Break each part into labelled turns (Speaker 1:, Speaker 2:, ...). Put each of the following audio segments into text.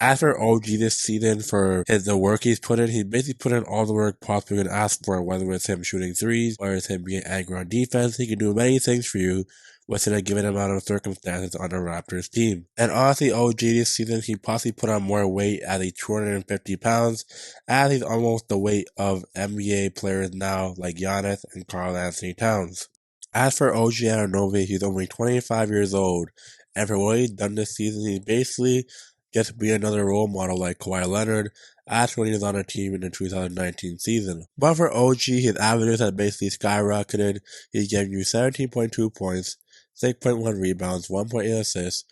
Speaker 1: As for OG this season, for the work he's put in, he basically put in all the work possible you can ask for, whether it's him shooting threes, whether it's him being angry on defense. He can do many things for you within a given amount of circumstances on the Raptors team. And honestly, OG this season, he possibly put on more weight at 250 pounds, as he's almost the weight of NBA players now like Giannis and Karl Anthony Towns. As for OG Aununoby, he's only 25 years old, and for what he's done this season, he basically gets to be another role model like Kawhi Leonard, as when he was on a team in the 2019 season. But for OG, his averages have basically skyrocketed. He's giving you 17.2 points, 6.1 rebounds, 1.8 assists,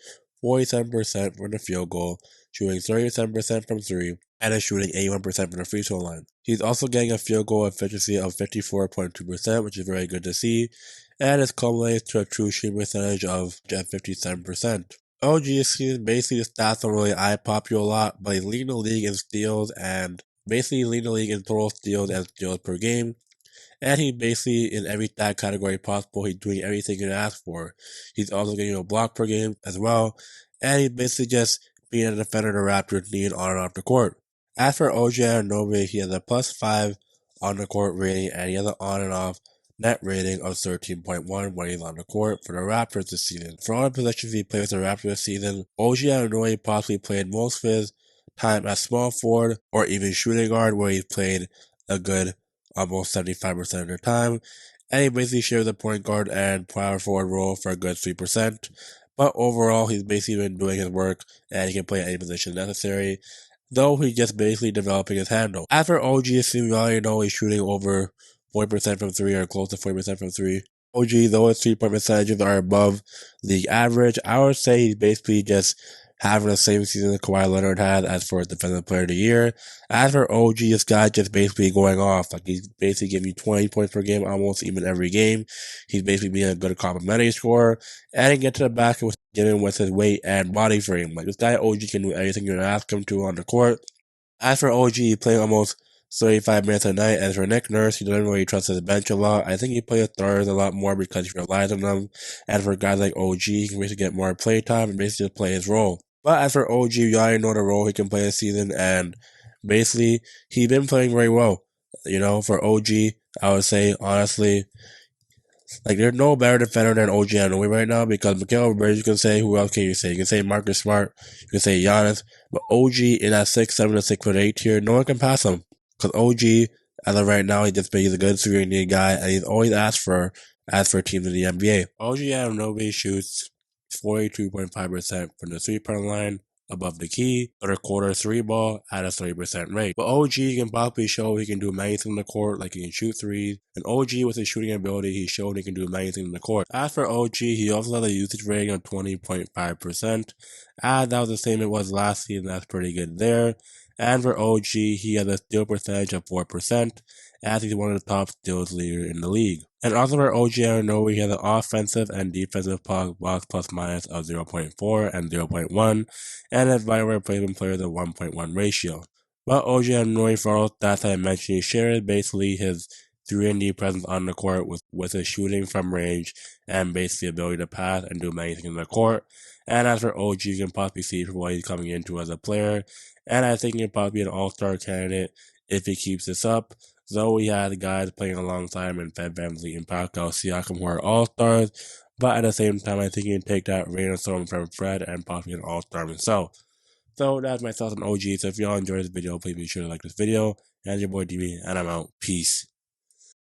Speaker 1: 47% from the field goal, shooting 37% from three, and is shooting 81% from the free throw line. He's also getting a field goal efficiency of 54.2%, which is very good to see, and is culminates to a true shooting percentage of just 57%. OG's season, basically the stats don't really eye pop you a lot, but he's leading the league in steals and basically leading the league in total steals and steals per game. And he basically, in every stat category possible, he's doing everything you can ask for. He's also getting a block per game as well, and he's basically just being a defender the Raptors need on and off the court. As for OG Aununoby, he has a +5 on the court rating, and he has an on and off net rating of 13.1 when he's on the court for the Raptors this season. For all the positions he played with the Raptors this season, OG Aununoby possibly played most of his time at small forward or even shooting guard, where he's played a good almost 75% of the time, and he basically shares the point guard and power forward role for a good 3%. But overall, he's basically been doing his work, and he can play at any position necessary, though he's just basically developing his handle. After OG, we already know he's shooting over 40% from three or close to 40% from three. OG, though his 3-point percentages are above league average, I would say he's basically just having the same season that Kawhi Leonard had as for defensive player of the year. As for OG, this guy just basically going off. Like, he's basically giving you 20 points per game almost even every game. He's basically being a good complimentary scorer, and he gets to the basket with giving with his weight and body frame. Like, this guy OG can do anything you ask him to on the court. As for OG, he playing almost 35 minutes a night. As for Nick Nurse, he doesn't really trust his bench a lot. I think he plays stars a lot more because he relies on them. And for guys like OG, he can basically get more play time and basically just play his role. But as for OG, you already know the role he can play this season, and basically, he's been playing very well. You know, for OG, I would say, honestly, like, there's no better defender than OG Aununoby right now, because Mikal Bridges, you can say, who else can you say? You can say Marcus Smart, you can say Giannis, but OG in that 6'7" to 6'8" tier, no one can pass him. Because OG, as of right now, he's a good 3 guy, and he's always asked for teams in the NBA. OG Aununoby shoots 42.5% from the 3-point line above the key, but a quarter 3 ball at a 30% rate. But OG can possibly show he can do many things in the court, like he can shoot threes, and OG with his shooting ability, he showed he can do many things in the court. As for OG, he also has a usage rating of 20.5%, as that was the same it was last season. That's pretty good there. And for OG, he has a steal percentage of 4%, as he's one of the top steals leaders in the league. And also for OG Aununoby, he has an offensive and defensive box plus minus of 0.4 and 0.1, and a vital replacement player of 1.1 ratio. But OG Aununoby, for all stats I mentioned, he shares basically his 3-and-D presence on the court with his shooting from range and basically ability to pass and do many things in the court. And as for OG, you can possibly see for what he's coming into as a player, and I think he can probably be an all-star candidate if he keeps this up. Though we had guys playing alongside him in Vanvleet and Pascal Siakam who are all-stars, but at the same time, I think he can take that rain of storm from Fred and possibly an all-star himself. So that's my thoughts on OG. So if y'all enjoyed this video, please be sure to like this video. And your boy DB, and I'm out. Peace.